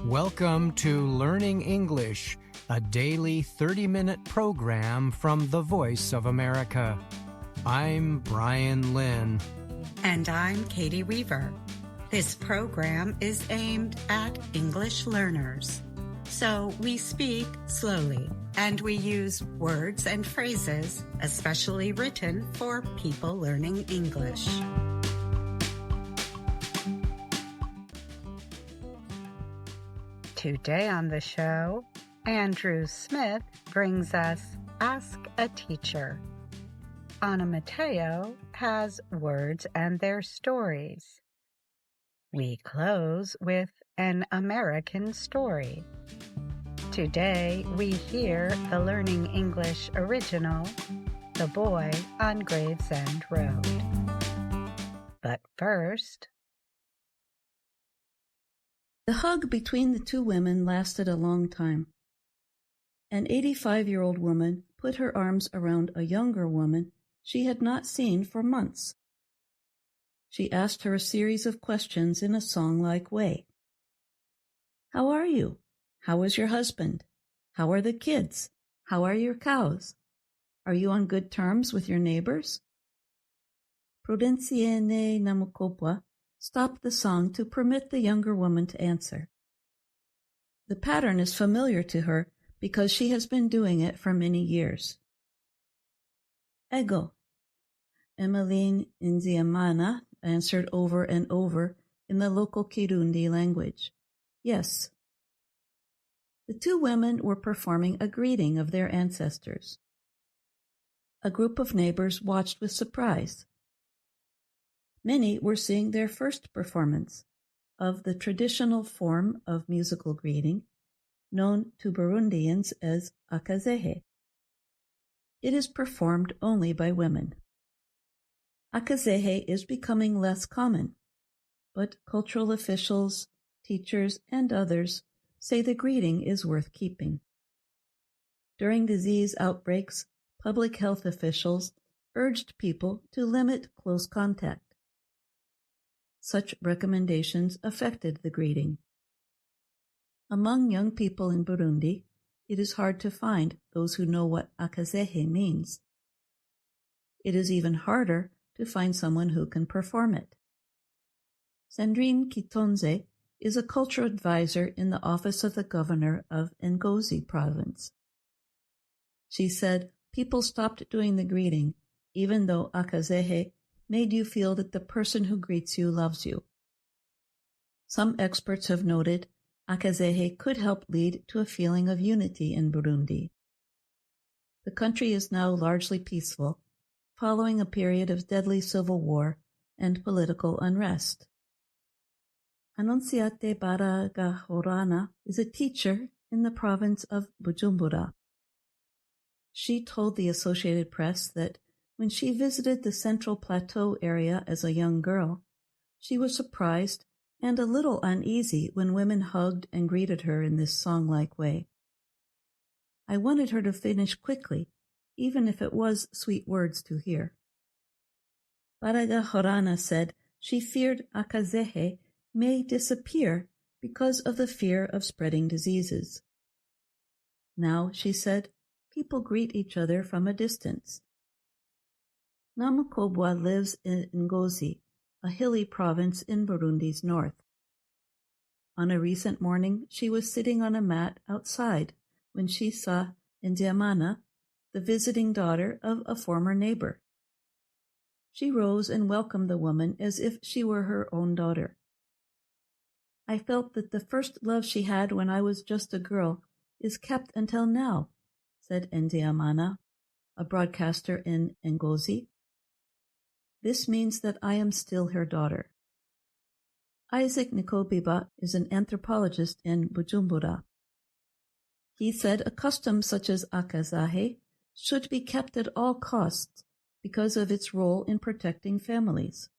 Welcome to Learning English, a daily 30-minute program from the Voice of America. I'm Brian Lynn. And I'm Caty Weaver. This program is aimed at English learners. So we speak slowly, and we use words and phrases especially written for people learning English. Today on the show, Andrew Smith brings us Ask a Teacher. Anna Mateo has Words and Their Stories. We close with An American Story. Today we hear the Learning English original, The Boy on Gravesend Road. But first... The hug between the two women lasted a long time. An 85-year-old woman put her arms around a younger woman she had not seen for months. She asked her a series of questions in a song-like way. How are you? How is your husband? How are the kids? How are your cows? Are you on good terms with your neighbors? Prudenciene Namukopwa stopped the song to permit the younger woman to answer. The pattern is familiar to her because she has been doing it for many years. Ego, Emmeline Nziamana answered over and over in the local Kirundi language. Yes. The two women were performing a greeting of their ancestors. A group of neighbors watched with surprise. Many were seeing their first performance of the traditional form of musical greeting known to Burundians as akazehe. It is performed only by women. Akazehe is becoming less common, but cultural officials, teachers, and others say the greeting is worth keeping. During disease outbreaks, public health officials urged people to limit close contact. Such recommendations affected the greeting. Among young people in Burundi, it is hard to find those who know what akazehe means. It is even harder to find someone who can perform it. Sandrine Kitonze is a culture advisor in the office of the governor of Ngozi province. She said people stopped doing the greeting even though akazehe made you feel that the person who greets you loves you. Some experts have noted akazehe could help lead to a feeling of unity in Burundi. The country is now largely peaceful, following a period of deadly civil war and political unrest. Annonciate Baragahorana is a teacher in the province of Bujumbura. She told the Associated Press that when she visited the Central Plateau area as a young girl, she was surprised and a little uneasy when women hugged and greeted her in this song-like way. I wanted her to finish quickly, even if it was sweet words to hear. Baragahorana said she feared akazehe may disappear because of the fear of spreading diseases. Now, she said, people greet each other from a distance. Namukobwa lives in Ngozi, a hilly province in Burundi's north. On a recent morning, she was sitting on a mat outside when she saw Nziamana, the visiting daughter of a former neighbor. She rose and welcomed the woman as if she were her own daughter. I felt that the first love she had when I was just a girl is kept until now, said Nziamana, a broadcaster in Ngozi. This means that I am still her daughter. Isaac Nikobiba is an anthropologist in Bujumbura. He said a custom such as akazehe should be kept at all costs because of its role in protecting families.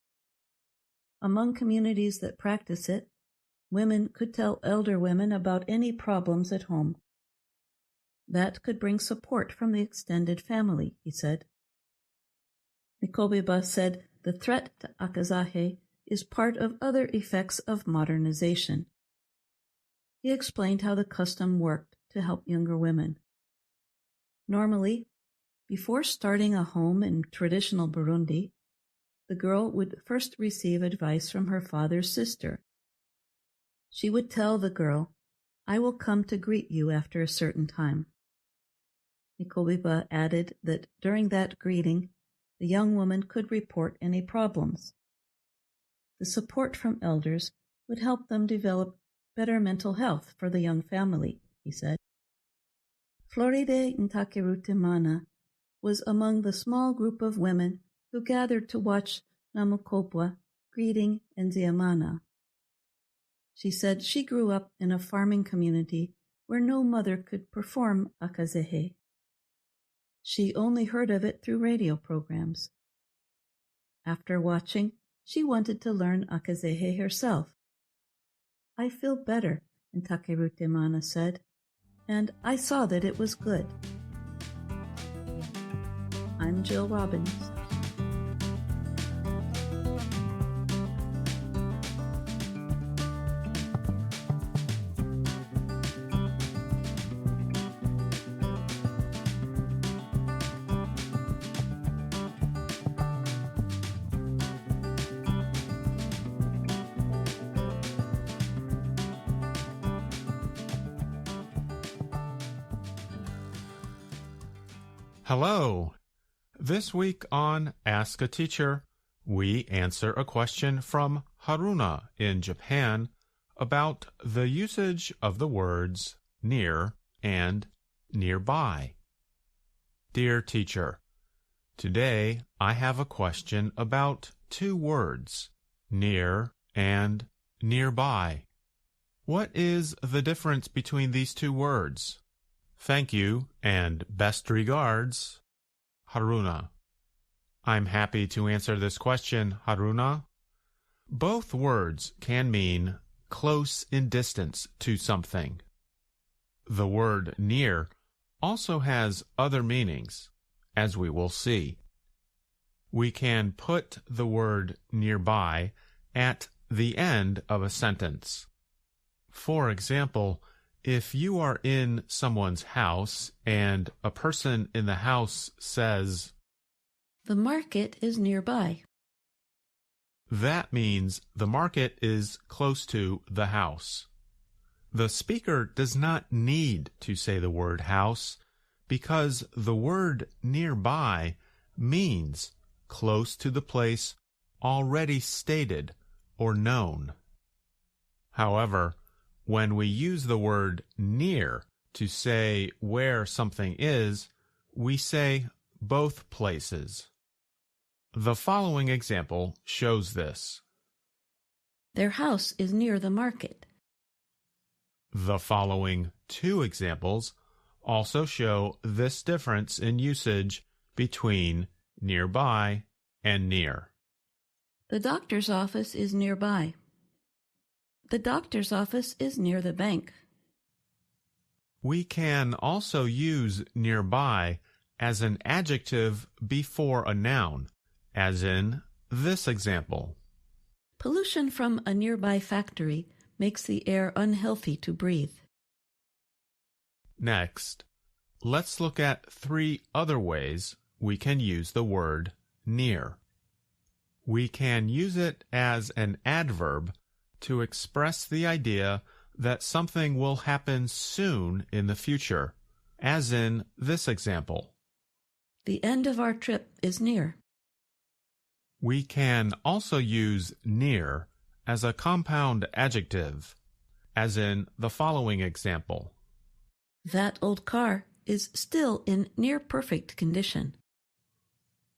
Among communities that practice it, women could tell elder women about any problems at home. That could bring support from the extended family, he said. Nikobiba said the threat to akazehe is part of other effects of modernization. He explained how the custom worked to help younger women. Normally, before starting a home in traditional Burundi, the girl would first receive advice from her father's sister. She would tell the girl, "I will come to greet you after a certain time." Nikobiba added that during that greeting, the young woman could report any problems. The support from elders would help them develop better mental health for the young family, he said. Floride Ntakerutimana was among the small group of women who gathered to watch Namukopwa greeting Nziamana. She said she grew up in a farming community where no mother could perform akazehe. She only heard of it through radio programs. After watching, she wanted to learn akazehe herself. "I feel better," Ntakerutimana said, "and I saw that it was good." I'm Jill Robbins. Hello! This week on Ask a Teacher, we answer a question from Haruna in Japan about the usage of the words near and nearby. Dear teacher, today I have a question about two words, near and nearby. What is the difference between these two words? Thank you, and best regards, Haruna. I'm happy to answer this question, Haruna. Both words can mean close in distance to something. The word near also has other meanings, as we will see. We can put the word nearby at the end of a sentence. For example, if you are in someone's house and a person in the house says, "The market is nearby," that means the market is close to the house. The speaker does not need to say the word house because the word nearby means close to the place already stated or known. However, when we use the word near to say where something is, we say both places. The following example shows this. "Their house is near the market." The following two examples also show this difference in usage between nearby and near. "The doctor's office is nearby." "The doctor's office is near the bank." We can also use nearby as an adjective before a noun, as in this example. Pollution from a nearby factory makes the air unhealthy to breathe. Next, let's look at three other ways we can use the word near. We can use it as an adverb to express the idea that something will happen soon in the future, as in this example. "The end of our trip is near." We can also use near as a compound adjective, as in the following example. "That old car is still in near perfect condition."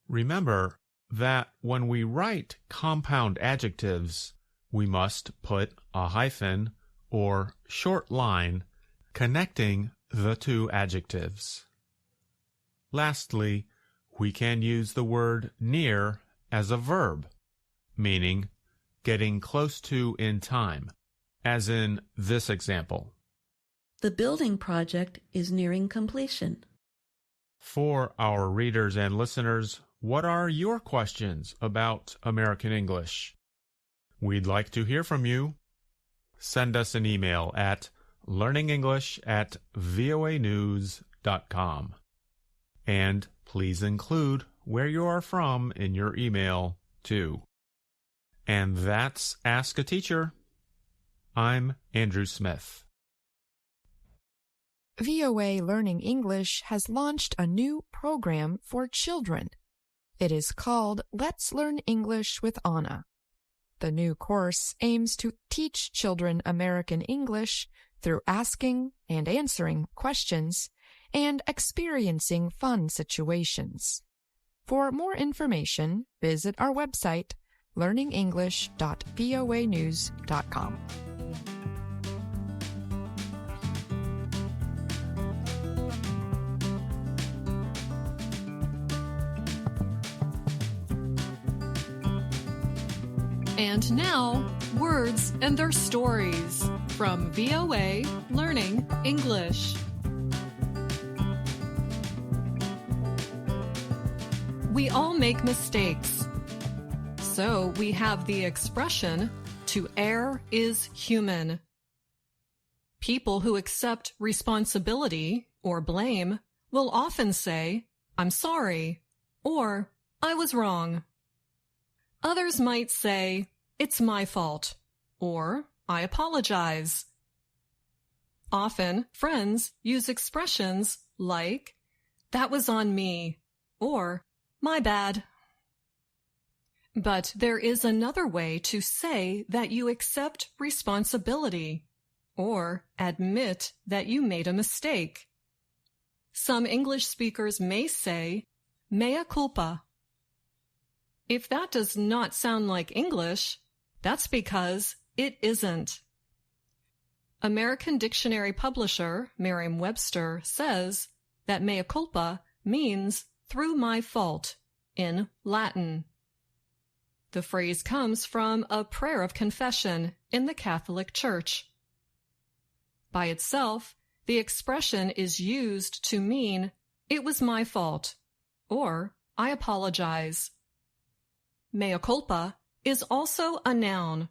Remember that when we write compound adjectives, we must put a hyphen or short line connecting the two adjectives. Lastly, we can use the word near as a verb, meaning getting close to in time, as in this example. "The building project is nearing completion." For our readers and listeners, what are your questions about American English? We'd like to hear from you. Send us an email at learningenglish@voanews.com. And please include where you are from in your email, too. And that's Ask a Teacher. I'm Andrew Smith. VOA Learning English has launched a new program for children. It is called Let's Learn English with Anna. The new course aims to teach children American English through asking and answering questions and experiencing fun situations. For more information, visit our website, learningenglish.voanews.com. And now, words and their stories from VOA Learning English. We all make mistakes. So we have the expression, to err is human. People who accept responsibility or blame will often say, I'm sorry, or I was wrong. Others might say, it's my fault, or I apologize. Often, friends use expressions like, that was on me, or my bad. But there is another way to say that you accept responsibility, or admit that you made a mistake. Some English speakers may say, mea culpa. If that does not sound like English, that's because it isn't. American Dictionary publisher Merriam-Webster says that mea culpa means through my fault in Latin. The phrase comes from a prayer of confession in the Catholic Church. By itself, the expression is used to mean it was my fault or I apologize. Mea culpa is also a noun.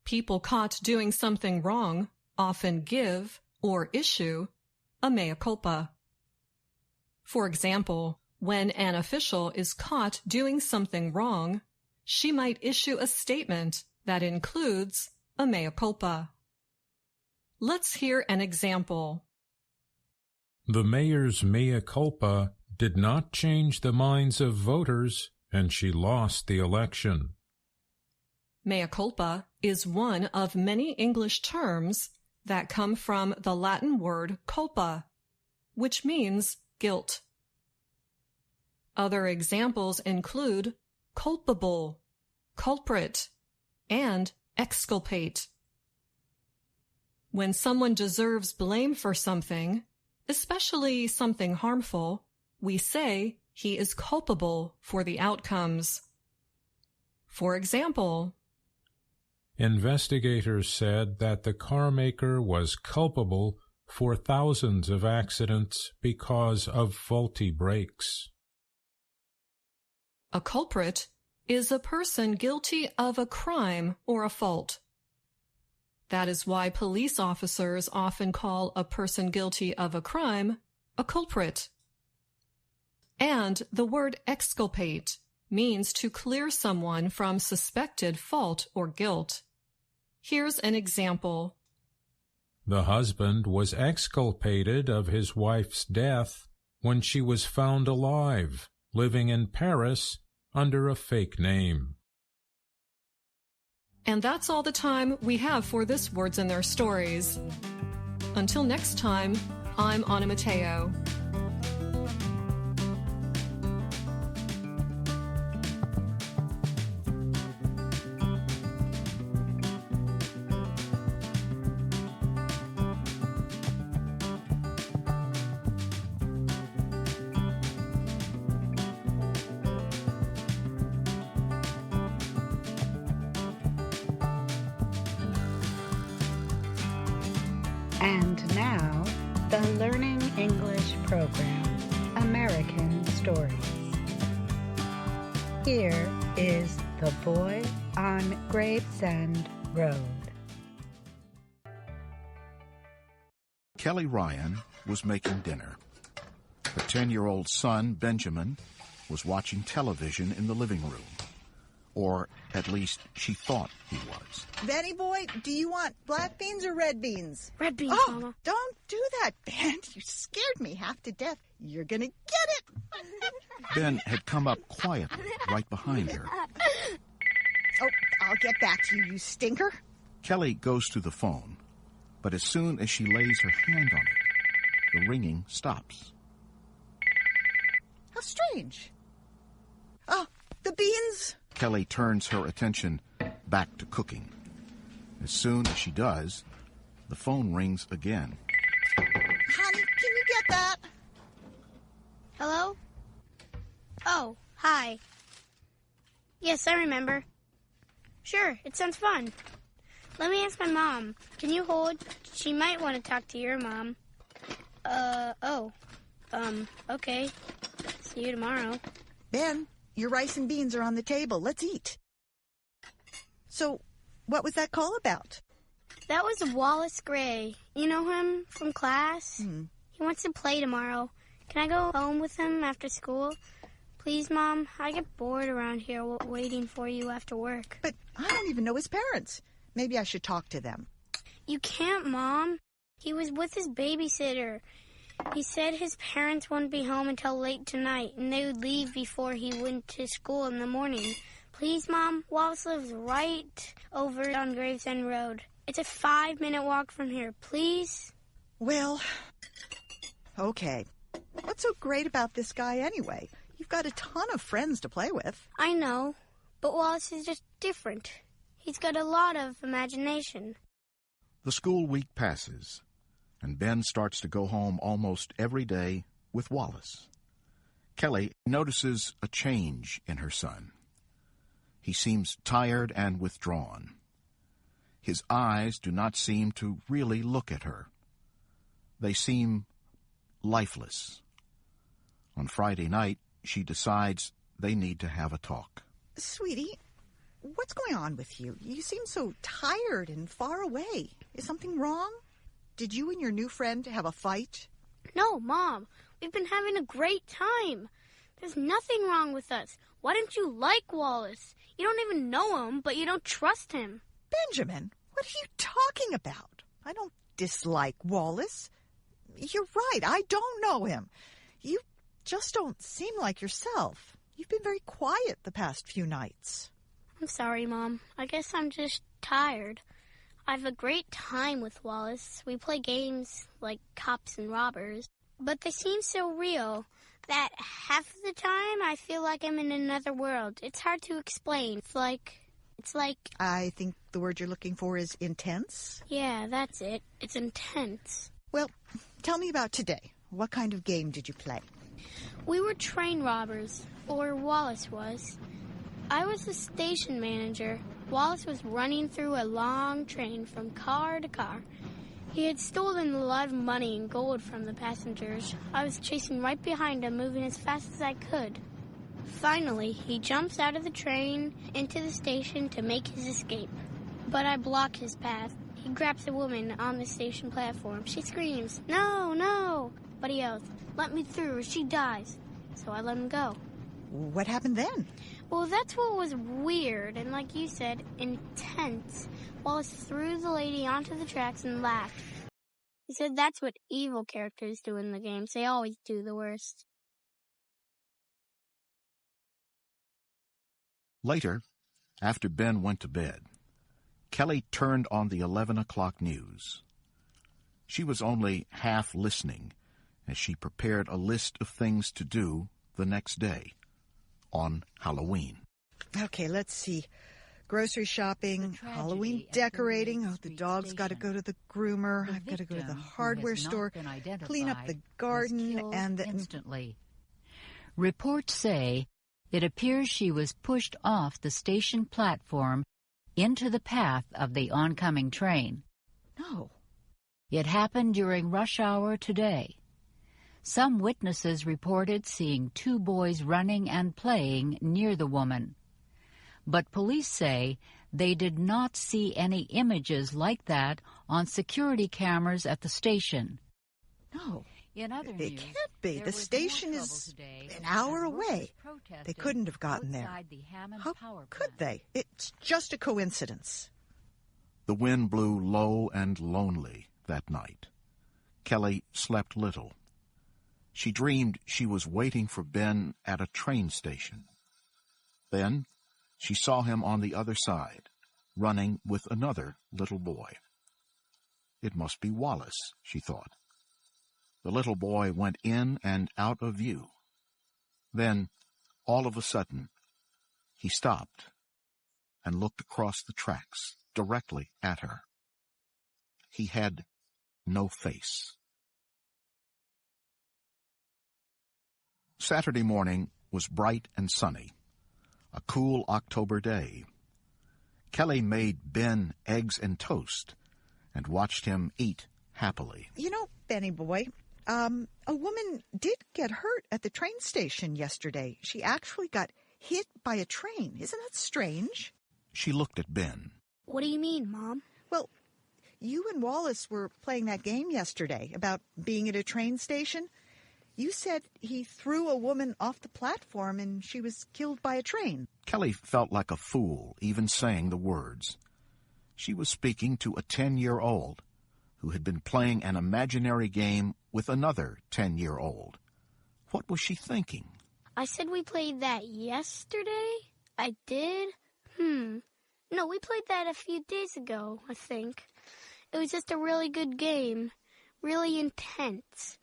People caught doing something wrong often give or issue a mea culpa. For example, when an official is caught doing something wrong, she might issue a statement that includes a mea culpa. Let's hear an example. The mayor's mea culpa did not change the minds of voters, and she lost the election. Mea culpa is one of many English terms that come from the Latin word culpa, which means guilt. Other examples include culpable, culprit, and exculpate. When someone deserves blame for something, especially something harmful, we say he is culpable for the outcomes. For example, investigators said that the carmaker was culpable for thousands of accidents because of faulty brakes. A culprit is a person guilty of a crime or a fault. That is why police officers often call a person guilty of a crime a culprit. And the word exculpate means to clear someone from suspected fault or guilt. Here's an example. The husband was exculpated of his wife's death when she was found alive, living in Paris under a fake name. And that's all the time we have for this Words and Their Stories. Until next time, I'm Anna Mateo. And now, the Learning English program, American Stories. Here is The Boy on Gravesend Road. Kelly Ryan was making dinner. Her 10-year-old son, Benjamin, was watching television in the living room. Or at least she thought he was. Benny boy, do you want black beans or red beans? Red beans, Mama. Don't do that, Ben. You scared me half to death. You're gonna get it. Ben had come up quietly right behind her. Oh, I'll get back to you, you stinker. Kelly goes to the phone, but as soon as she lays her hand on it, the ringing stops. How strange. Oh, the beans. Kelly turns her attention back to cooking. As soon as she does, the phone rings again. Honey, can you get that? Hello? Oh, hi. Yes, I remember. Sure, it sounds fun. Let me ask my mom. Can you hold? She might want to talk to your mom. Okay. See you tomorrow. Ben, your rice and beans are on the table. Let's eat. So, what was that call about? That was Wallace Gray. You know him from class? He wants to play tomorrow. Can I go home with him after school? Please, Mom. I get bored around here waiting for you after work. But I don't even know his parents. Maybe I should talk to them. You can't, Mom. He was with his babysitter. He said his parents wouldn't be home until late tonight, and they would leave before he went to school in the morning. Please, Mom. Wallace lives right over on Gravesend Road. It's a 5-minute walk from here. Please? Well, okay. What's so great about this guy anyway? You've got a ton of friends to play with. I know, but Wallace is just different. He's got a lot of imagination. The school week passes, and Ben starts to go home almost every day with Wallace. Kelly notices a change in her son. He seems tired and withdrawn. His eyes do not seem to really look at her. They seem lifeless. On Friday night, she decides they need to have a talk. Sweetie, what's going on with you? You seem so tired and far away. Is something wrong? Did you and your new friend have a fight? No, Mom. We've been having a great time. There's nothing wrong with us. Why don't you like Wallace? You don't even know him, but you don't trust him. Benjamin, what are you talking about? I don't dislike Wallace. You're right, I don't know him. You just don't seem like yourself. You've been very quiet the past few nights. I'm sorry, Mom. I guess I'm just tired. I have a great time with Wallace. We play games like cops and robbers, but they seem so real that half of the time I feel like I'm in another world. It's hard to explain. It's like... I think the word you're looking for is intense? Yeah, that's it. It's intense. Well, tell me about today. What kind of game did you play? We were train robbers, or Wallace was. I was the station manager. Wallace was running through a long train from car to car. He had stolen a lot of money and gold from the passengers. I was chasing right behind him, moving as fast as I could. Finally, he jumps out of the train into the station to make his escape. But I block his path. He grabs a woman on the station platform. She screams, "No, no!" But he yells, "Let me through or she dies." So I let him go. What happened then? Well, that's what was weird and, like you said, intense. Wallace threw the lady onto the tracks and laughed. He said that's what evil characters do in the games. They always do the worst. Later, after Ben went to bed, Kelly turned on the 11 o'clock news. She was only half listening as she prepared a list of things to do the next day, on Halloween. Okay, let's see. Grocery shopping, Halloween decorating. Oh, the dog's got to go to the groomer. I've got to go to the hardware store, clean up the garden, and then... Instantly. Reports say it appears she was pushed off the station platform into the path of the oncoming train. No. It happened during rush hour today. Some witnesses reported seeing 2 boys running and playing near the woman. But police say they did not see any images like that on security cameras at the station. No, In other it news, can't be. there The was station more is trouble today an hour as workers away. protested They couldn't have gotten there. outside the Hammond How power could plant. they? It's just a coincidence. The wind blew low and lonely that night. Kelly slept little. She dreamed she was waiting for Ben at a train station. Then she saw him on the other side, running with another little boy. It must be Wallace, she thought. The little boy went in and out of view. Then, all of a sudden, he stopped and looked across the tracks directly at her. He had no face. Saturday morning was bright and sunny, a cool October day. Kelly made Ben eggs and toast and watched him eat happily. You know, Benny boy, a woman did get hurt at the train station yesterday. She actually got hit by a train. Isn't that strange? She looked at Ben. What do you mean, Mom? Well, you and Wallace were playing that game yesterday about being at a train station. You said he threw a woman off the platform and she was killed by a train. Kelly felt like a fool even saying the words. She was speaking to a 10-year-old who had been playing an imaginary game with another 10-year-old. What was she thinking? I said we played that yesterday? I did? No, we played that a few days ago, I think. It was just a really good game. Really intense.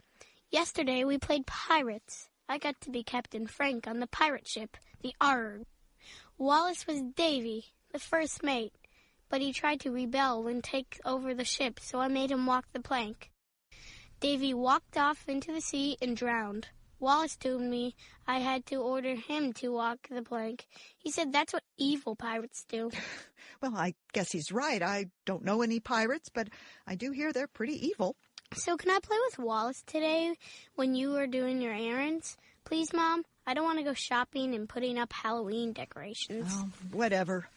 Yesterday we played pirates. I got to be Captain Frank on the pirate ship, the Arg. Wallace was Davy, the first mate, but he tried to rebel and take over the ship, so I made him walk the plank. Davy walked off into the sea and drowned. Wallace told me I had to order him to walk the plank. He said that's what evil pirates do. Well, I guess he's right. I don't know any pirates, but I do hear they're pretty evil. So can I play with Wallace today when you are doing your errands? Please, Mom? I don't want to go shopping and putting up Halloween decorations. Oh, whatever.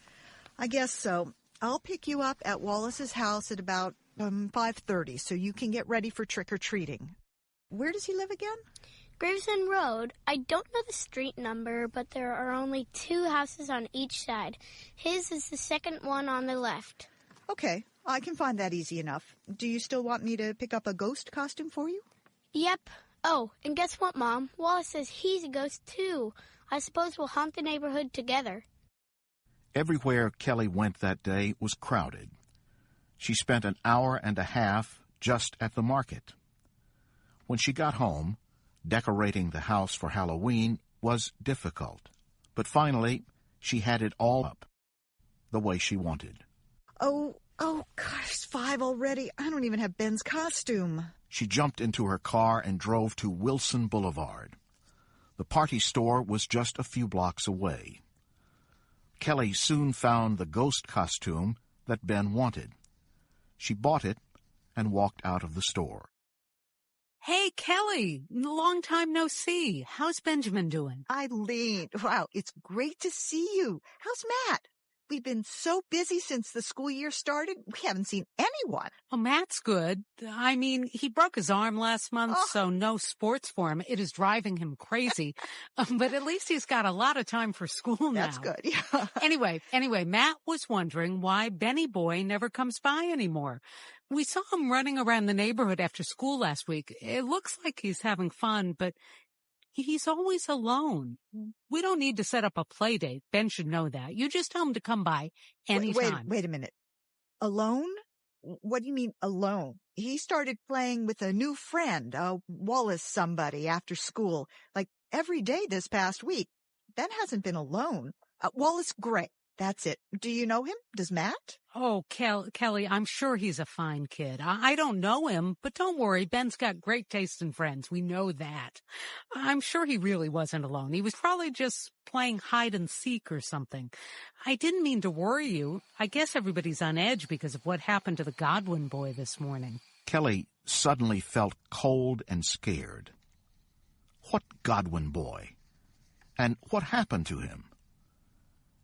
I guess so. I'll pick you up at Wallace's house at about 5:30 so you can get ready for trick-or-treating. Where does he live again? Gravesend Road. I don't know the street number, but there are only 2 houses on each side. His is the second one on the left. Okay, I can find that easy enough. Do you still want me to pick up a ghost costume for you? Yep. Oh, and guess what, Mom? Wallace says he's a ghost, too. I suppose we'll haunt the neighborhood together. Everywhere Kelly went that day was crowded. She spent an hour and a half just at the market. When she got home, decorating the house for Halloween was difficult. But finally, she had it all up the way she wanted. Oh, gosh, it's 5 already. I don't even have Ben's costume. She jumped into her car and drove to Wilson Boulevard. The party store was just a few blocks away. Kelly soon found the ghost costume that Ben wanted. She bought it and walked out of the store. Hey, Kelly, long time no see. How's Benjamin doing? Eileen, wow, it's great to see you. How's Matt? We've been so busy since the school year started, we haven't seen anyone. Oh, Matt's good. I mean, he broke his arm last month, so no sports for him. It is driving him crazy. But at least he's got a lot of time for school now. That's good, yeah. Anyway, Matt was wondering why Benny Boy never comes by anymore. We saw him running around the neighborhood after school last week. It looks like he's having fun, but he's always alone. We don't need to set up a play date. Ben should know that. You just tell him to come by anytime. Wait a minute. Alone? What do you mean alone? He started playing with a new friend, Wallace somebody, after school, like every day this past week. Ben hasn't been alone. Wallace Gray. That's it. Do you know him? Does Matt? Oh, Kelly, I'm sure he's a fine kid. I don't know him, but don't worry. Ben's got great taste in friends. We know that. I'm sure he really wasn't alone. He was probably just playing hide and seek or something. I didn't mean to worry you. I guess everybody's on edge because of what happened to the Godwin boy this morning. Kelly suddenly felt cold and scared. What Godwin boy? And what happened to him?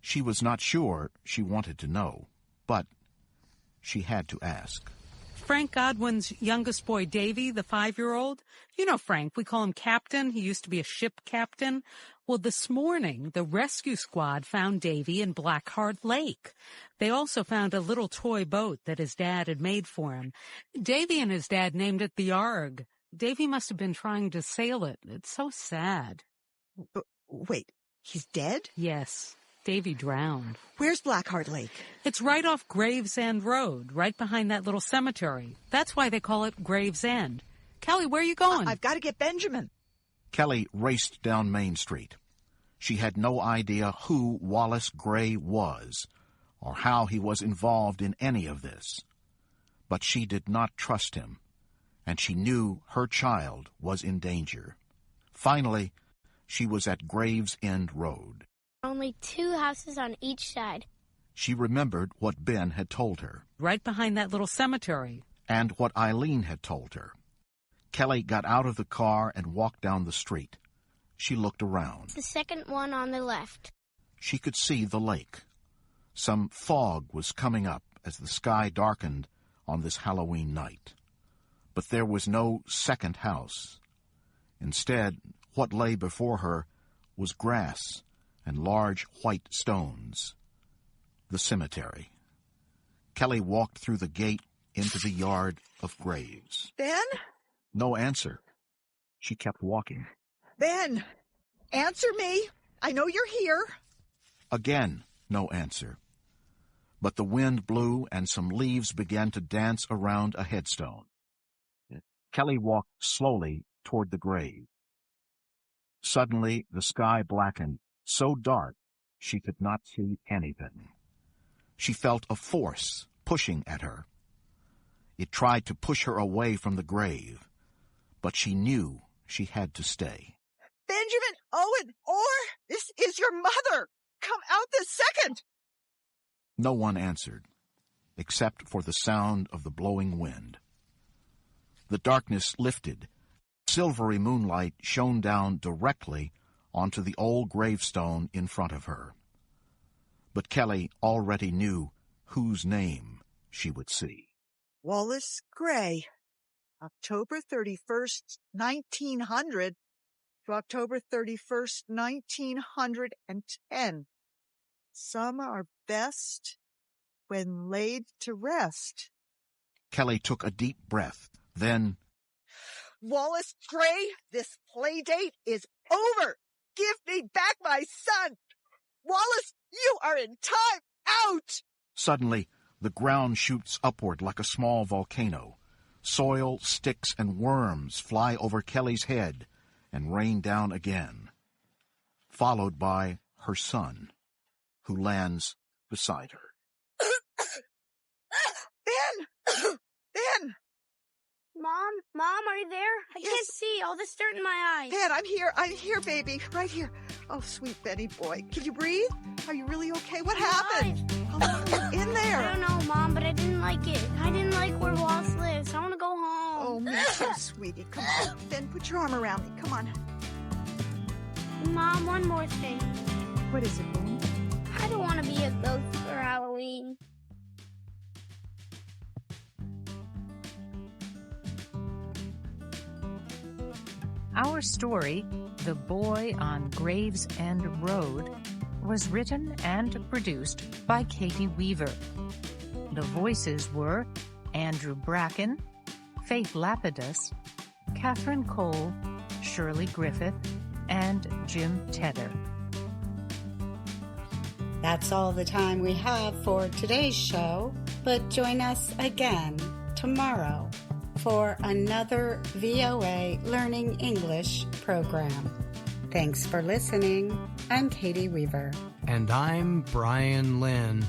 She was not sure she wanted to know, but she had to ask. Frank Godwin's youngest boy, Davy, the 5-year-old. You know Frank. We call him Captain. He used to be a ship captain. Well, this morning, the rescue squad found Davy in Blackheart Lake. They also found a little toy boat that his dad had made for him. Davy and his dad named it the Arg. Davy must have been trying to sail it. It's so sad. Wait, he's dead? Yes. Davy drowned. Where's Blackheart Lake? It's right off Gravesend Road, right behind that little cemetery. That's why they call it Gravesend. Kelly, where are you going? I've got to get Benjamin. Kelly raced down Main Street. She had no idea who Wallace Gray was or how he was involved in any of this. But she did not trust him, and she knew her child was in danger. Finally, she was at Gravesend Road. Only 2 houses on each side. She remembered what Ben had told her. Right behind that little cemetery. And what Eileen had told her. Kelly got out of the car and walked down the street. She looked around. The second one on the left. She could see the lake. Some fog was coming up as the sky darkened on this Halloween night. But there was no second house. Instead, what lay before her was grass and large white stones. The cemetery. Kelly walked through the gate into the yard of graves. Ben? No answer. She kept walking. Ben, answer me. I know you're here. Again, no answer. But the wind blew and some leaves began to dance around a headstone. Kelly walked slowly toward the grave. Suddenly, the sky blackened, so dark she could not see anything. She felt a force pushing at her. It tried to push her away from the grave, but she knew she had to stay. Benjamin Owen Orr, this is your mother. Come out this second. No one answered, except for the sound of the blowing wind. The darkness lifted. Silvery moonlight shone down directly onto the old gravestone in front of her. But Kelly already knew whose name she would see. Wallace Gray, October 31st, 1900 to October 31st, 1910. Some are best when laid to rest. Kelly took a deep breath. Then, Wallace Gray, this play date is over. Give me back my son. Wallace, you are in time out. Suddenly, the ground shoots upward like a small volcano. Soil, sticks, and worms fly over Kelly's head and rain down again, followed by her son, who lands beside her. Ben! Ben! Mom, are you there? I can't see. All this dirt in my eyes. Ben, I'm here, baby. Right here. Oh, sweet Benny boy. Can you breathe? Are you really okay? What happened? How long are you in there? I don't know, Mom, but I didn't like it. I didn't like where Wallace lives. I want to go home. Oh, me too, sweetie. Come on. Ben, put your arm around me. Come on. Mom, one more thing. What is it, Ben? I don't want to be a ghost for Halloween. Our story, The Boy on Gravesend Road, was written and produced by Caty Weaver. The voices were Andrew Bracken, Faith Lapidus, Catherine Cole, Shirley Griffith, and Jim Tedder. That's all the time we have for today's show, but join us again tomorrow for another VOA Learning English program. Thanks for listening. I'm Caty Weaver. And I'm Brian Lynn.